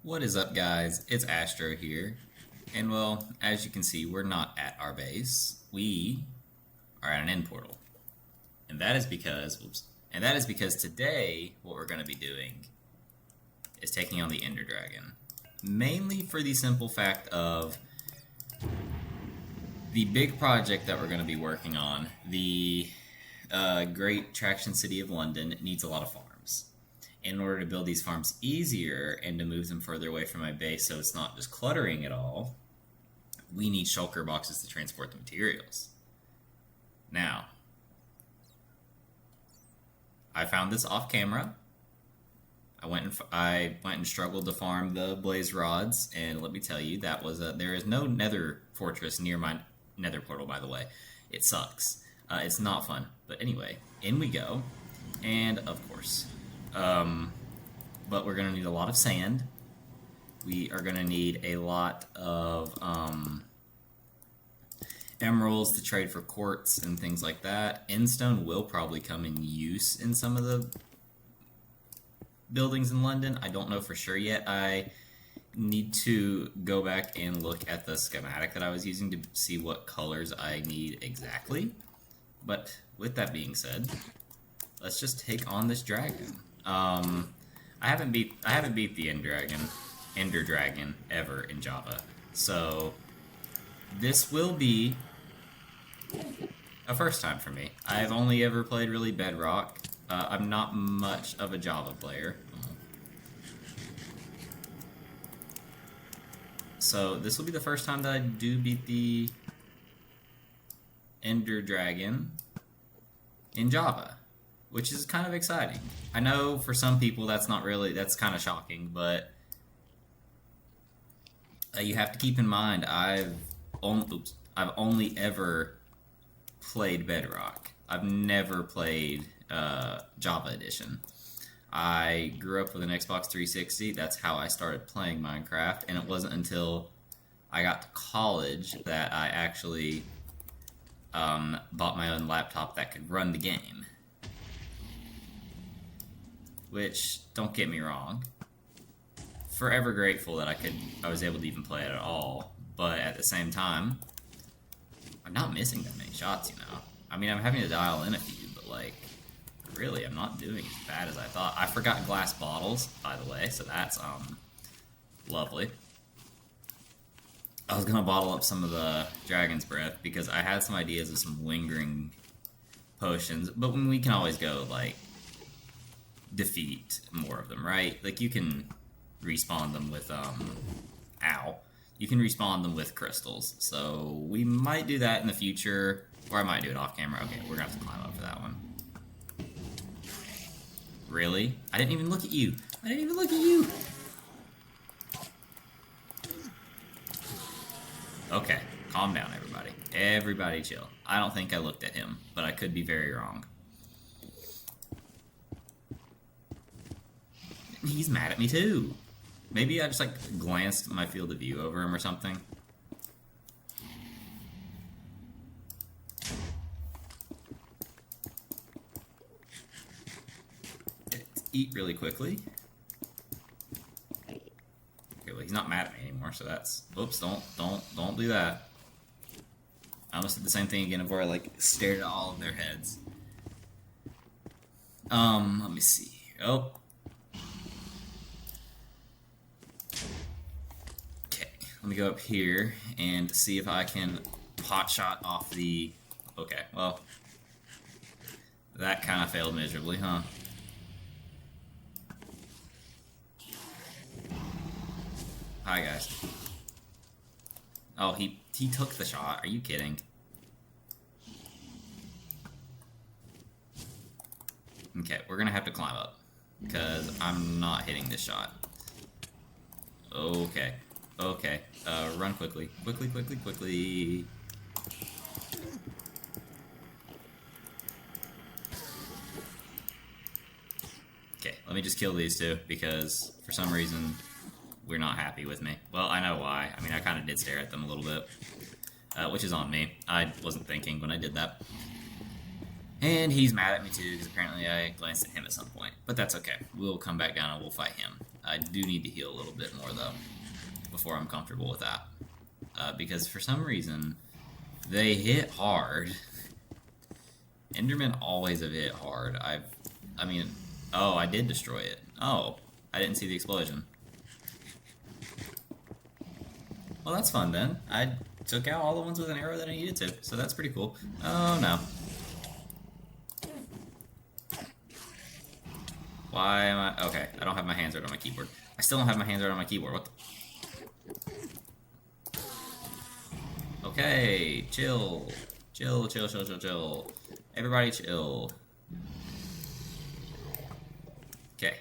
What is up, guys? It's Astro here. And well, as you can see, we're not at our base. We are at an end portal. And that is because, today what we're going to be doing is taking on the Ender Dragon. Mainly for the simple fact of the big project that we're going to be working on, the great Traction City of London, needs a lot of farms. In order to build these farms easier and to move them further away from my base so it's not just cluttering it all, we need shulker boxes to transport the materials. Now, I found this off camera. I went and struggled to farm the blaze rods, and let me tell you, that was there is no nether fortress near my nether portal, by the way. It sucks. It's not fun. But anyway, in we go. And of course, but we're going to need a lot of sand. We are going to need a lot of emeralds to trade for quartz and things like that. Endstone will probably come in use in some of the buildings in London. I don't know for sure yet. I need to go back and look at the schematic that I was using to see what colors I need exactly. But with that being said, let's just take on this dragon. I haven't beat the Ender Dragon ever in Java, so this will be a first time for me. I've only ever played really Bedrock. I'm not much of a Java player, so this will be the first time that I do beat the Ender Dragon in Java, which is kind of exciting. I know for some people that's kind of shocking, but you have to keep in mind I've only ever played Bedrock. I've never played Java Edition. I grew up with an Xbox 360. That's how I started playing Minecraft, and it wasn't until I got to college that I actually bought my own laptop that could run the game. Which, don't get me wrong, forever grateful that I was able to even play it at all, but at the same time, I'm not missing that many shots, you know? I mean, I'm having to dial in a few, but like, really, I'm not doing as bad as I thought. I forgot glass bottles, by the way, so that's, lovely. I was gonna bottle up some of the Dragon's Breath, because I had some ideas of some lingering potions, but we can always go, like, defeat more of them, right? Like, you can respawn them with, you can respawn them with crystals, so we might do that in the future, or I might do it off camera. Okay, we're gonna have to climb up for that one. Really? I didn't even look at you! I didn't even look at you! Okay, calm down, everybody. Everybody chill. I don't think I looked at him, but I could be very wrong. He's mad at me too. Maybe I just like glanced my field of view over him or something. Let's eat really quickly. Okay, well, he's not mad at me anymore, so that's... Oops, don't do that. I almost did the same thing again before I like stared at all of their heads. Let me see. Oh. Let me go up here and see if I can potshot off the... Okay, well, that kind of failed miserably, huh? Hi, guys. Oh, he took the shot. Are you kidding? Okay, we're gonna have to climb up, because I'm not hitting this shot. Okay. Okay, run quickly. Quickly. Okay, let me just kill these two, because for some reason, we're not happy with me. Well, I know why. I mean, I kind of did stare at them a little bit, which is on me. I wasn't thinking when I did that. And he's mad at me too, because apparently I glanced at him at some point. But that's okay. We'll come back down and we'll fight him. I do need to heal a little bit more, though, before I'm comfortable with that. Because for some reason, they hit hard. Endermen always have hit hard. I mean, oh, I did destroy it. Oh, I didn't see the explosion. Well, that's fun then. I took out all the ones with an arrow that I needed to, so that's pretty cool. Oh, no. Why am I... Okay, I don't have my hands right on my keyboard. I still don't have my hands right on my keyboard. What the... Okay, chill. Chill, chill, chill, chill, chill. Everybody chill. Okay.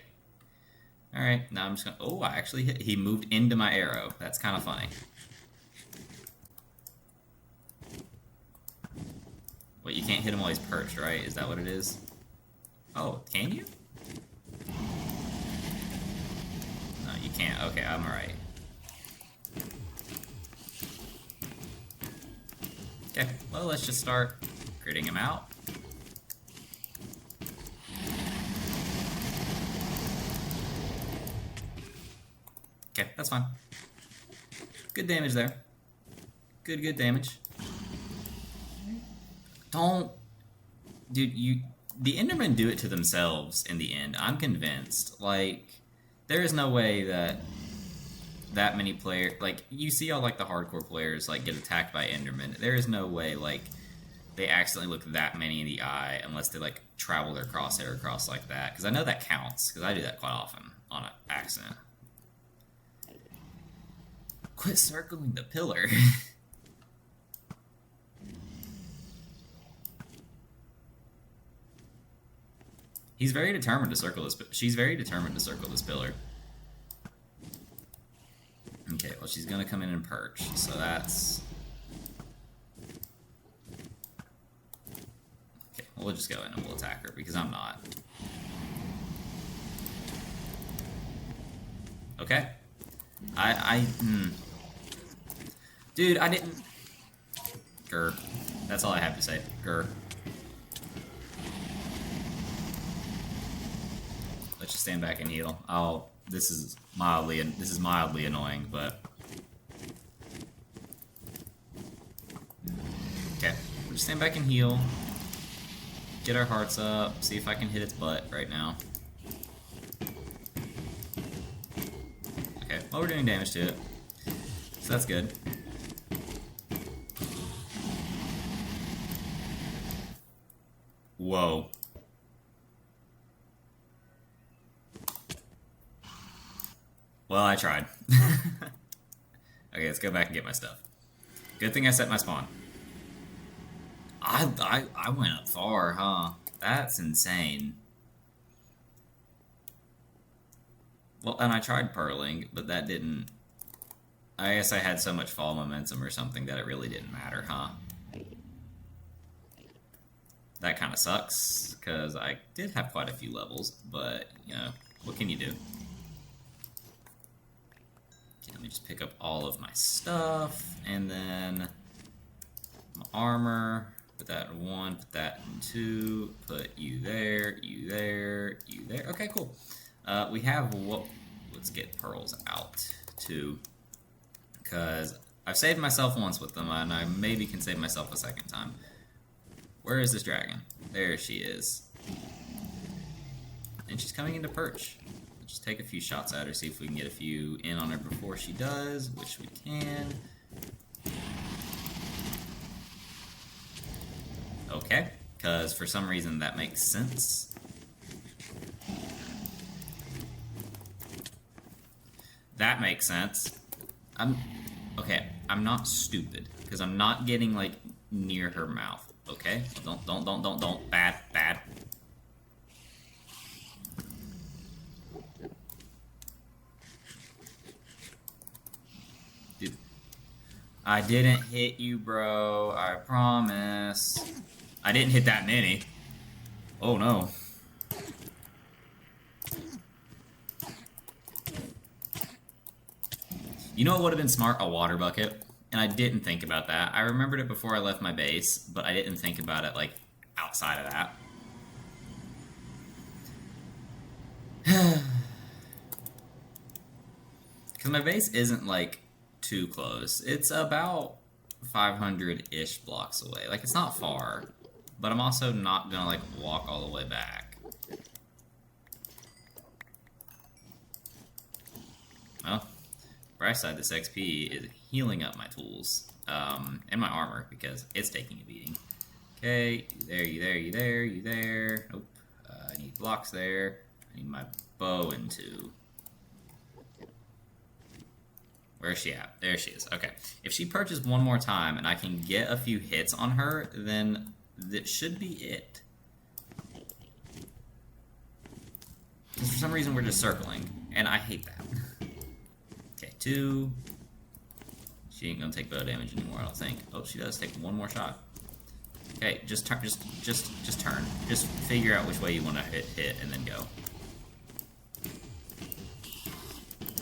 Alright, now I'm just gonna... Oh, I actually hit... He moved into my arrow. That's kind of funny. Wait, you can't hit him while he's perched, right? Is that what it is? Oh, can you? No, you can't. Okay, I'm alright. Okay, well, let's just start critting him out. Okay, that's fine. Good damage there. Good damage. Don't... Dude, the Endermen do it to themselves in the end. I'm convinced. Like, there is no way that many players... Like, you see all, like, the hardcore players, like, get attacked by Endermen. There is no way, like, they accidentally look that many in the eye unless they, like, travel their crosshair across like that. Because I know that counts, because I do that quite often on an accident. Quit circling the pillar. He's very determined to circle this. She's very determined to circle this pillar. Okay, well, she's gonna come in and perch, so that's... Okay, we'll just go in and we'll attack her, because I'm not. Okay. Dude, I didn't... Grr. That's all I have to say. Grr. Let's just stand back and heal. This is mildly annoying, but... Okay. We'll just stand back and heal. Get our hearts up. See if I can hit its butt right now. Okay. Well, we're doing damage to it. So that's good. Whoa. Well, I tried. Okay, let's go back and get my stuff. Good thing I set my spawn. I went up far, huh? That's insane. Well, and I tried purling, but that didn't... I guess I had so much fall momentum or something that it really didn't matter, huh? That kind of sucks, because I did have quite a few levels, but, you know, what can you do? Okay, let me just pick up all of my stuff, and then my armor, put that in 1, put that in 2, put you there, you there, you there. Okay, cool. We have what... Let's get pearls out, too, because I've saved myself once with them, and I maybe can save myself a second time. Where is this dragon? There she is. And she's coming into perch. Let's just take a few shots at her, see if we can get a few in on her before she does, which we can. Okay, because for some reason that makes sense. That makes sense. Okay, I'm not stupid, because I'm not getting, like, near her mouth. Okay? Don't. Bad. Dude. I didn't hit you, bro. I promise. I didn't hit that many. Oh, no. You know what would have been smart? A water bucket. And I didn't think about that. I remembered it before I left my base, but I didn't think about it, like, outside of that. Because my base isn't, like, too close. It's about 500-ish blocks away. Like, it's not far. But I'm also not gonna, like, walk all the way back. Well, bright side, this XP is healing up my tools. And my armor, because it's taking a beating. Okay, you there, you there, you there, you there. Nope. I need blocks there. I need my bow in two. Where is she at? There she is. Okay. If she perches one more time and I can get a few hits on her, then that should be it. Because for some reason we're just circling, and I hate that. Okay, 2. She ain't gonna take bow damage anymore, I don't think. Oh, she does take one more shot. Okay, just turn. Just turn. Just figure out which way you want to hit, and then go.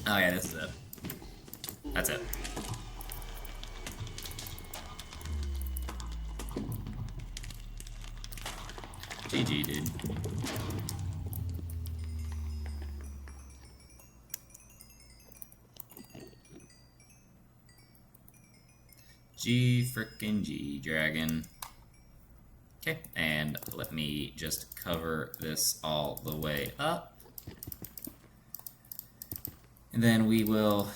Oh yeah, this is it. That's it. GG, dude. G frickin' G, dragon. Okay, and let me just cover this all the way up. And then we will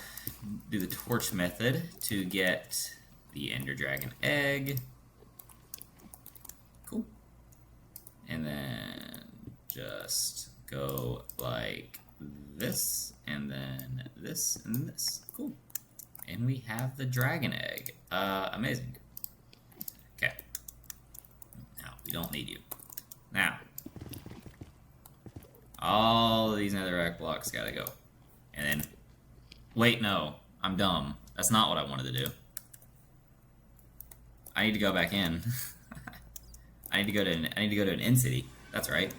do the torch method to get the Ender Dragon egg. Cool. And then just go like this, and then this, and this. Cool. And we have the dragon egg. Amazing. Okay. Now, we don't need you. Now, all of these netherrack blocks gotta go. And then, wait, no, I'm dumb. That's not what I wanted to do. I need to go back in. I need to go to an end city. That's right.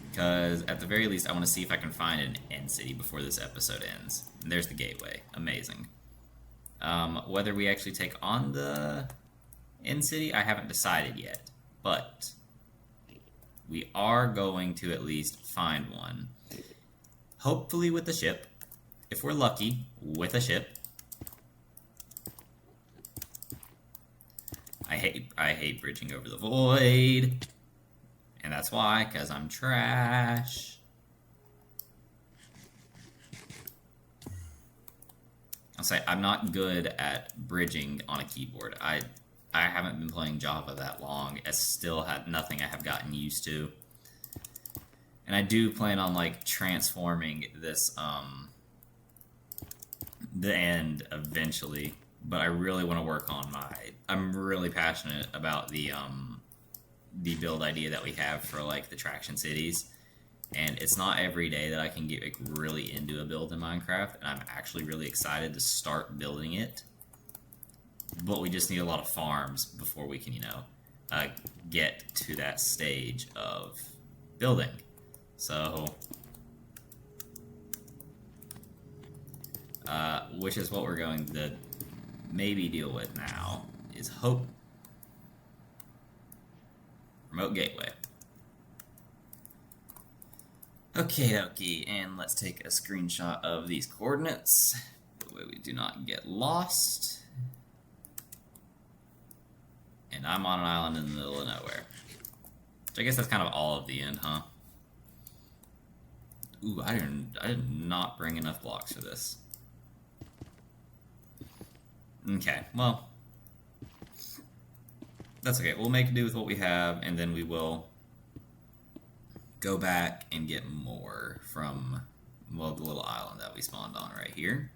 Because at the very least, I want to see if I can find an end city before this episode ends. And there's the gateway. Amazing. Whether we actually take on the end city, I haven't decided yet. But we are going to at least find one. Hopefully with a ship. If we're lucky, with a ship. I hate bridging over the void. And that's why, because I'm trash. I'll say I'm not good at bridging on a keyboard. I haven't been playing Java that long. It's still nothing I have gotten used to. And I do plan on like transforming this the end eventually, but I really want to work on I'm really passionate about the build idea that we have for like the traction cities. And it's not every day that I can get like really into a build in Minecraft, and I'm actually really excited to start building it. But we just need a lot of farms before we can, get to that stage of building. So, which is what we're going to maybe deal with now, is hope. Remote gateway. Okay, dokie, and let's take a screenshot of these coordinates. That way we do not get lost. And I'm on an island in the middle of nowhere. Which I guess that's kind of all of the end, huh? Ooh, I did not bring enough blocks for this. Okay, well, that's okay. We'll make do with what we have, and then we will go back and get more from, well, the little island that we spawned on right here.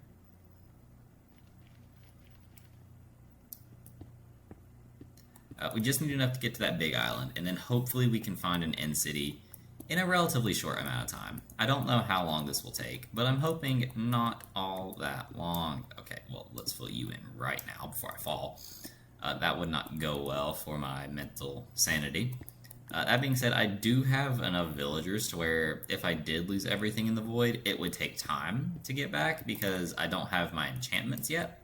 We just need enough to get to that big island, and then hopefully we can find an end city in a relatively short amount of time. I don't know how long this will take, but I'm hoping not all that long. Okay, well, let's fill you in right now before I fall. That would not go well for my mental sanity. That being said, I do have enough villagers to where if I did lose everything in the void, it would take time to get back because I don't have my enchantments yet.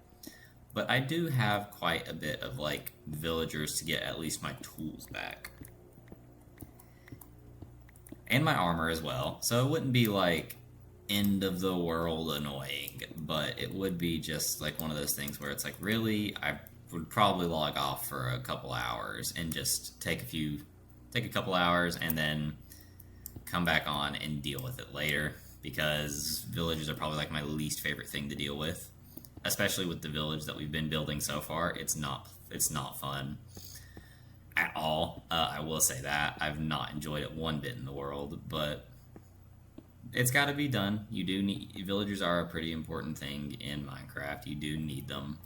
But I do have quite a bit of, like, villagers to get at least my tools back. And my armor as well. So it wouldn't be, like, end of the world annoying, but it would be just like one of those things where it's like, really, I would probably log off for a couple hours and just take a couple hours and then come back on and deal with it later, because villages are probably like my least favorite thing to deal with, especially with the village that we've been building so far. It's not fun at all. I will say that I've not enjoyed it one bit in the world, but it's got to be done. You do need villagers are a pretty important thing in Minecraft. You do need them.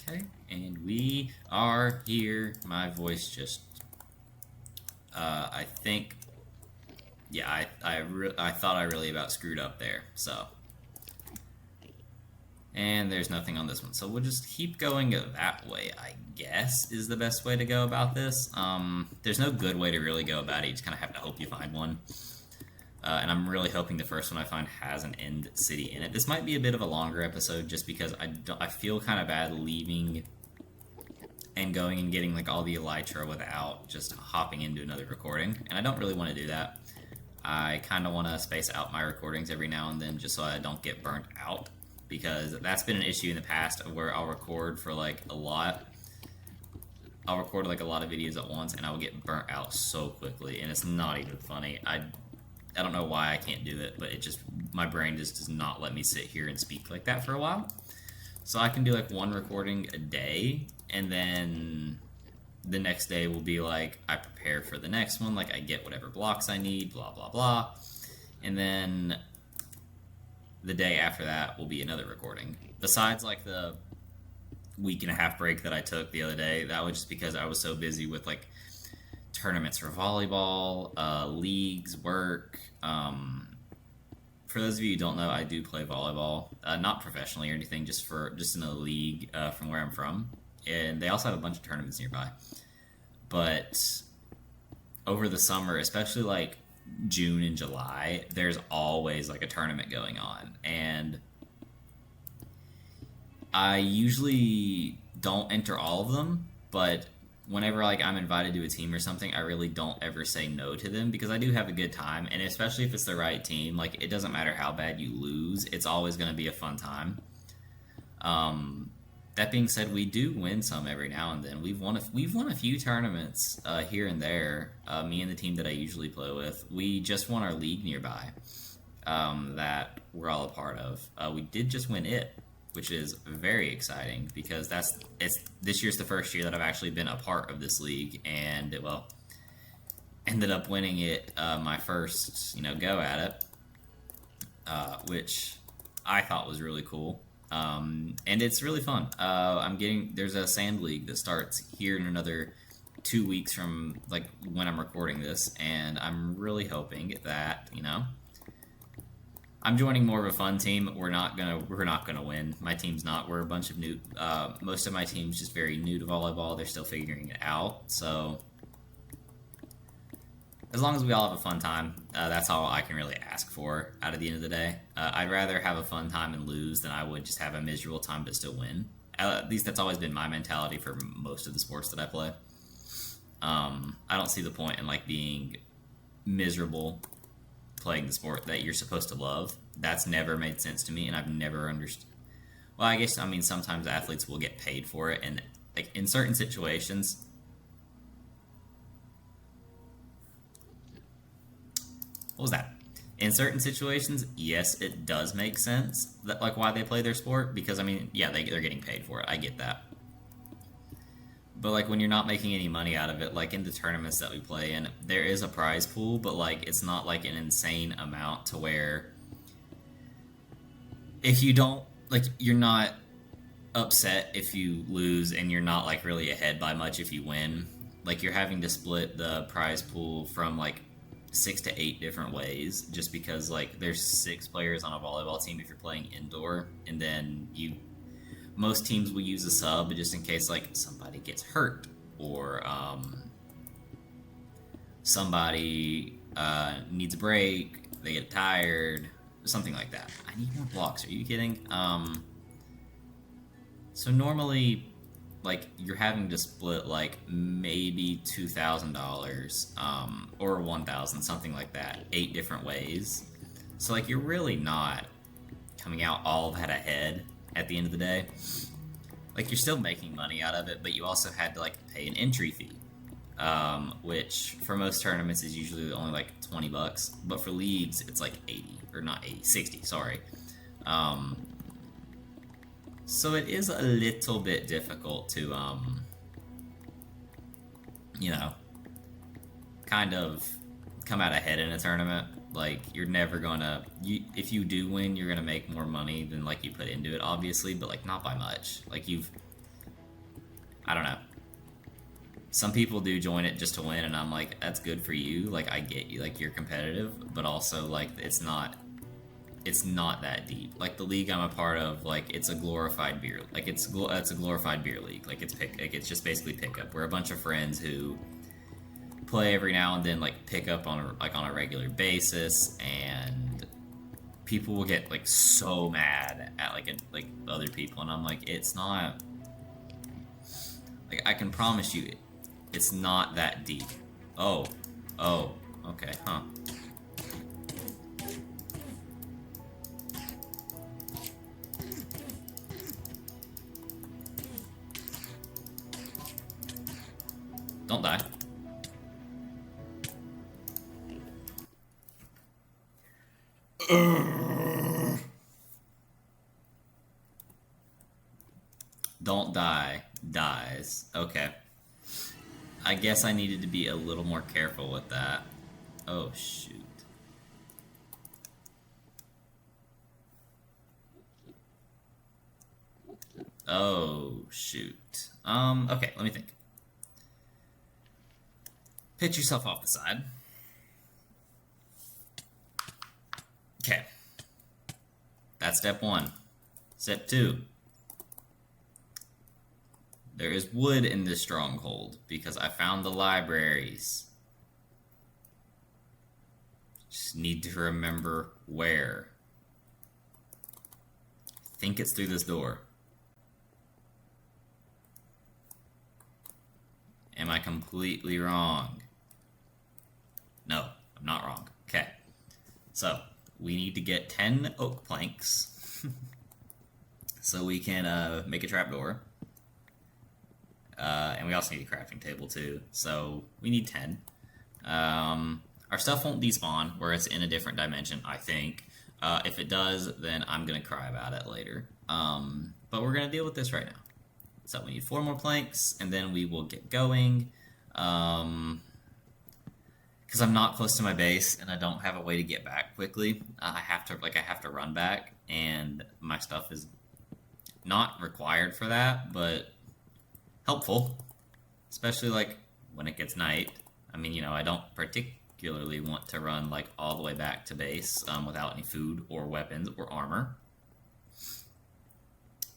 Okay, and we are here. My voice just I think, yeah, I thought I really about screwed up there. So, and there's nothing on this one, so we'll just keep going that way, I guess, is the best way to go about this. There's no good way to really go about it. You just kind of have to hope you find one. And I'm really hoping the first one I find has an end city in it. This might be a bit of a longer episode just because I feel kind of bad leaving and going and getting like all the elytra without just hopping into another recording. And I don't really want to do that. I kind of want to space out my recordings every now and then just so I don't get burnt out, because that's been an issue in the past of where I'll record for like a lot. I'll record like a lot of videos at once and I will get burnt out so quickly, and it's not even funny. I don't know why I can't do it, but it just, my brain just does not let me sit here and speak like that for a while. So I can do like one recording a day, and then the next day will be like, I prepare for the next one, like I get whatever blocks I need, blah, blah, blah. And then the day after that will be another recording. Besides like the week and a half break that I took the other day, that was just because I was so busy with like tournaments for volleyball, leagues, work. For those of you who don't know, I do play volleyball, not professionally or anything, just in a league from where I'm from, and they also have a bunch of tournaments nearby. But over the summer, especially like June and July, there's always like a tournament going on, and I usually don't enter all of them, but whenever like I'm invited to a team or something, I really don't ever say no to them, because I do have a good time, and especially if it's the right team, like it doesn't matter how bad you lose, it's always going to be a fun time. That being said, we do win some every now and then. We've won a few tournaments here and there. Me and the team that I usually play with, we just won our league nearby that we're all a part of. We did just win it, which is very exciting, because this year's the first year that I've actually been a part of this league, and ended up winning it my first go at it, which I thought was really cool, and it's really fun. There's a sand league that starts here in another 2 weeks from like when I'm recording this, and I'm really hoping that I'm joining more of a fun team. We're not gonna win. My team's not. We're a bunch of new. Most of my team's just very new to volleyball. They're still figuring it out. So as long as we all have a fun time, that's all I can really ask for out of the end of the day. I'd rather have a fun time and lose than I would just have a miserable time but still win. At least that's always been my mentality for most of the sports that I play. I don't see the point in like being miserable playing the sport that you're supposed to love. That's never made sense to me, and I've never understood. Well, I guess sometimes athletes will get paid for it, and like in certain situations. What was that? In certain situations, yes, it does make sense that like why they play their sport, because yeah, they're getting paid for it. I get that. But like when you're not making any money out of it, like in the tournaments that we play in, there is a prize pool, but like it's not like an insane amount to where if you don't like you're not upset if you lose, and you're not like really ahead by much if you win. Like you're having to split the prize pool from like 6 to 8 different ways, just because like there's 6 players on a volleyball team if you're playing indoor, and then most teams will use a sub just in case like somebody gets hurt, or somebody needs a break, they get tired, something like that. I need more blocks, are you kidding? So normally like you're having to split like maybe $2,000 or $1,000, something like that, 8 different ways. So, like, you're really not coming out all that ahead at the end of the day. Like, you're still making money out of it, but you also had to, like, pay an entry fee. Which for most tournaments is usually only like $20, but for leagues it's like 80, or not 80, 60, sorry. So it is a little bit difficult to, you know, kind of come out ahead in a tournament. Like, you're never gonna, if you do win, you're gonna make more money than, like, you put into it, obviously, but, like, not by much. Like, I don't know. Some people do join it just to win, and I'm like, that's good for you. Like, I get you, like, you're competitive, but also, like, it's not that deep. Like, the league I'm a part of, like, it's a glorified beer, like, it's a glorified beer league. Like, it's just basically pickup. We're a bunch of friends who play every now and then, like, pick up on a regular basis, and people will get, like, so mad at like other people, and I'm like, it's not, like, I can promise you it's not that deep. Oh, okay, huh. Don't die. Don't die. Dies. Okay. I guess I needed to be a little more careful with that. Oh, shoot. Oh, shoot. Okay, let me think. Pitch yourself off the side. Okay. That's step one. Step two. There is wood in this stronghold because I found the libraries. Just need to remember where. I think it's through this door. Am I completely wrong? No, I'm not wrong. Okay. So, we need to get 10 oak planks so we can make a trapdoor. And we also need a crafting table too, so we need 10. Our stuff won't despawn, where it's in a different dimension, I think. If it does, then I'm going to cry about it later. But we're going to deal with this right now. So we need 4 more planks, and then we will get going. Because I'm not close to my base, and I don't have a way to get back quickly. I have to run back, and my stuff is not required for that, but helpful, especially like when it gets night. I mean, I don't particularly want to run like all the way back to base without any food or weapons or armor,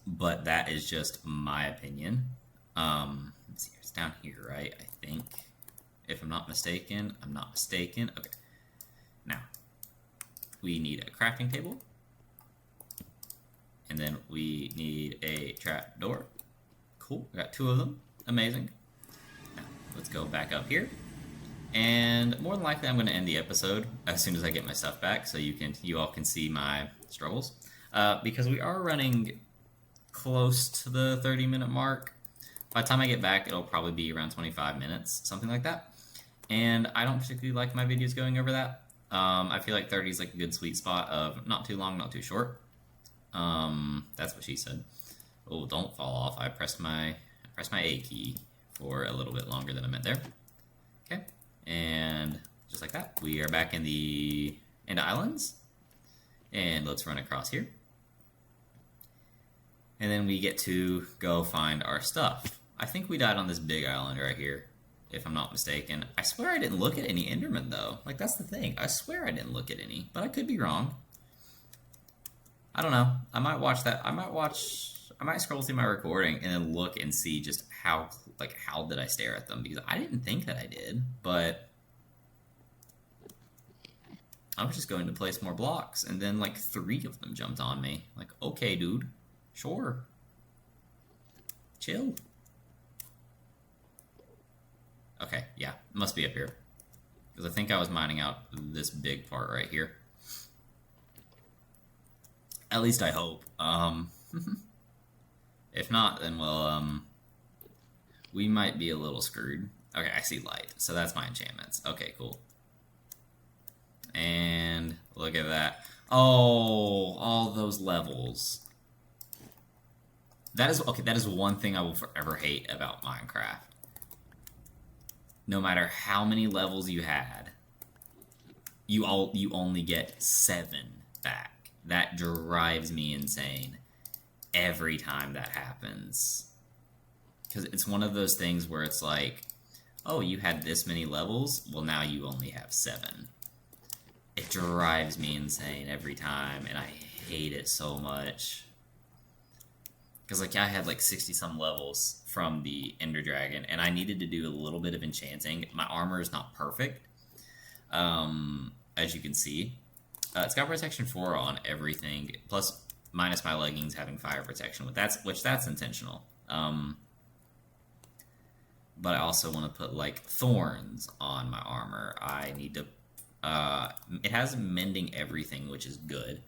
but that is just my opinion. Let's see, it's down here, right? I think, if I'm not mistaken. Okay, now we need a crafting table, and then we need a trap door. Cool, we got 2 of them. Amazing. Now, let's go back up here. And more than likely, I'm going to end the episode as soon as I get my stuff back, so you all can see my struggles. Because we are running close to the 30-minute mark. By the time I get back, it'll probably be around 25 minutes, something like that. And I don't particularly like my videos going over that. I feel like 30 is like a good sweet spot of not too long, not too short. That's what she said. Oh, don't fall off. I pressed my A key for a little bit longer than I meant there. Okay, and just like that, we are back in the islands. And let's run across here. And then we get to go find our stuff. I think we died on this big island right here, if I'm not mistaken. I swear I didn't look at any Endermen, though. Like, that's the thing. I swear I didn't look at any, but I could be wrong. I don't know. I might watch that. I might scroll through my recording and then look and see just how did I stare at them, because I didn't think that I did, but I was just going to place more blocks, and then like 3 of them jumped on me. Like, okay, dude, sure, chill. Okay, yeah, it must be up here, because I think I was mining out this big part right here. At least I hope. If not, then we might be a little screwed. Okay, I see light, so that's my enchantments. Okay, cool. And look at that. Oh, all those levels. That is okay. That is one thing I will forever hate about Minecraft. No matter how many levels you had, you only get 7 back. That drives me insane every time that happens. Because it's one of those things where it's like, oh, you had this many levels, well now you only have 7. It drives me insane every time, and I hate it so much. Because like I had like 60-some levels from the Ender Dragon, and I needed to do a little bit of enchanting. My armor is not perfect, as you can see. It's got protection 4 on everything, plus minus my leggings having fire protection, which that's intentional. But I also want to put like thorns on my armor. I need to. It has mending everything, which is good.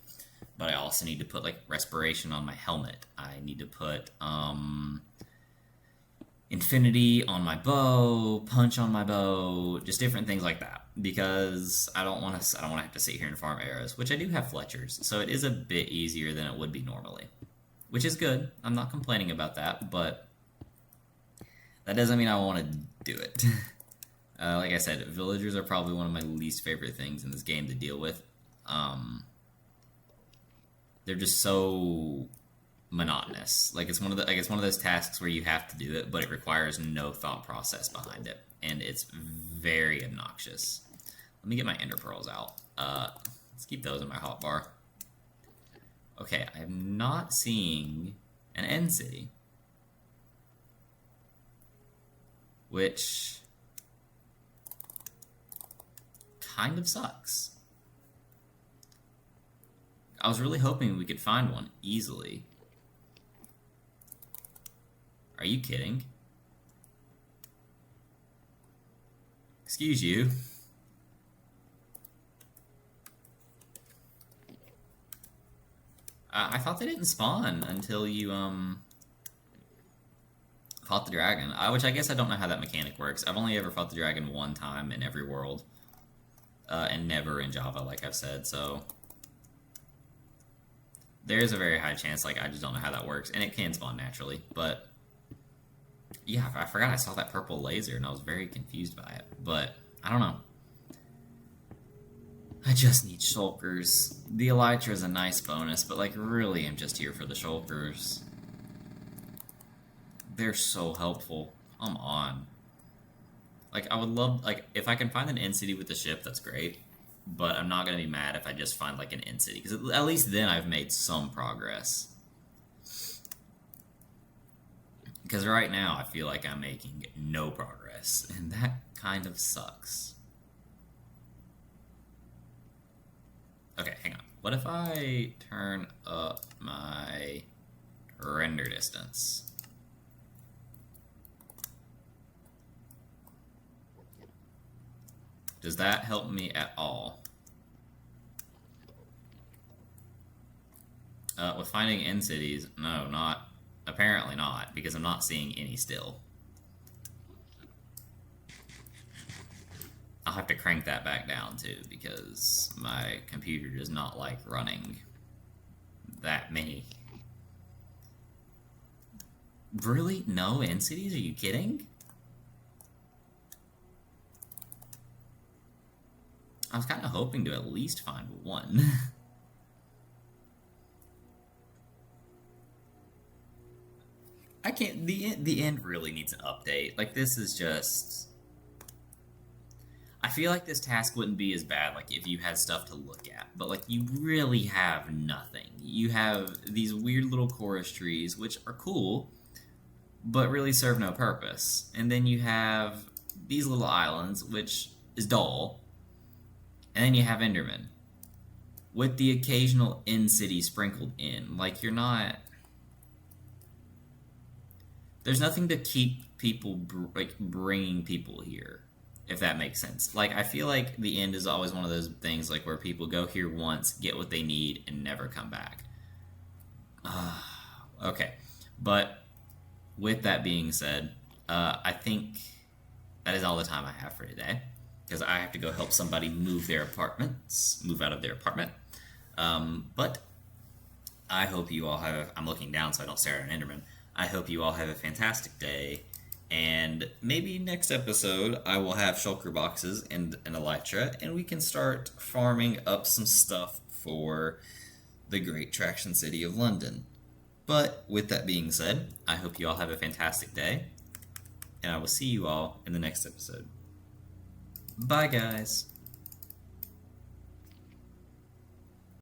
But I also need to put like respiration on my helmet. I need to put infinity on my bow, punch on my bow, just different things like that. Because I don't want to have to sit here and farm arrows, which I do have Fletchers, so it is a bit easier than it would be normally, which is good. I'm not complaining about that, but that doesn't mean I want to do it. Like I said, villagers are probably one of my least favorite things in this game to deal with. They're just so monotonous. Like it's one of those tasks where you have to do it, but it requires no thought process behind it, and it's very obnoxious. Let me get my ender pearls out. Let's keep those in my hotbar. Okay, I'm not seeing an end city, which kind of sucks. I was really hoping we could find one easily. Are you kidding? Excuse you. I thought they didn't spawn until you fought the dragon. Which I guess I don't know how that mechanic works. I've only ever fought the dragon one time in every world. And never in Java, like I've said, so there's a very high chance, like, I just don't know how that works, and it can spawn naturally, but yeah, I forgot I saw that purple laser, and I was very confused by it, but I don't know. I just need shulkers. The elytra is a nice bonus, but, like, really, I'm just here for the shulkers. They're so helpful. Come on. Like, I would love, like, if I can find an end city with the ship, that's great. But I'm not going to be mad if I just find, like, an end city. Because at least then I've made some progress. Because right now I feel like I'm making no progress. And that kind of sucks. Okay, hang on. What if I turn up my render distance? Does that help me at all? With finding end cities, no, not. Apparently not, because I'm not seeing any still. I'll have to crank that back down too, because my computer does not like running that many. Really? No end cities? Are you kidding? I was kind of hoping to at least find one. I can't. The end really needs an update. Like, this is just. I feel like this task wouldn't be as bad, like, if you had stuff to look at. But, like, you really have nothing. You have these weird little chorus trees, which are cool, but really serve no purpose. And then you have these little islands, which is dull. And then you have Enderman, with the occasional end city sprinkled in. Like, you're not... There's nothing to keep people, bringing people here, if that makes sense. Like, I feel like the end is always one of those things, like, where people go here once, get what they need, and never come back. Okay, but with that being said, I think that is all the time I have for today because I have to go help somebody move out of their apartment. But I hope you all have. I'm looking down so I don't stare at an Enderman. I hope you all have a fantastic day. And maybe next episode I will have shulker boxes and an elytra, and we can start farming up some stuff for the great traction city of London. But with that being said, I hope you all have a fantastic day, and I will see you all in the next episode. Bye, guys.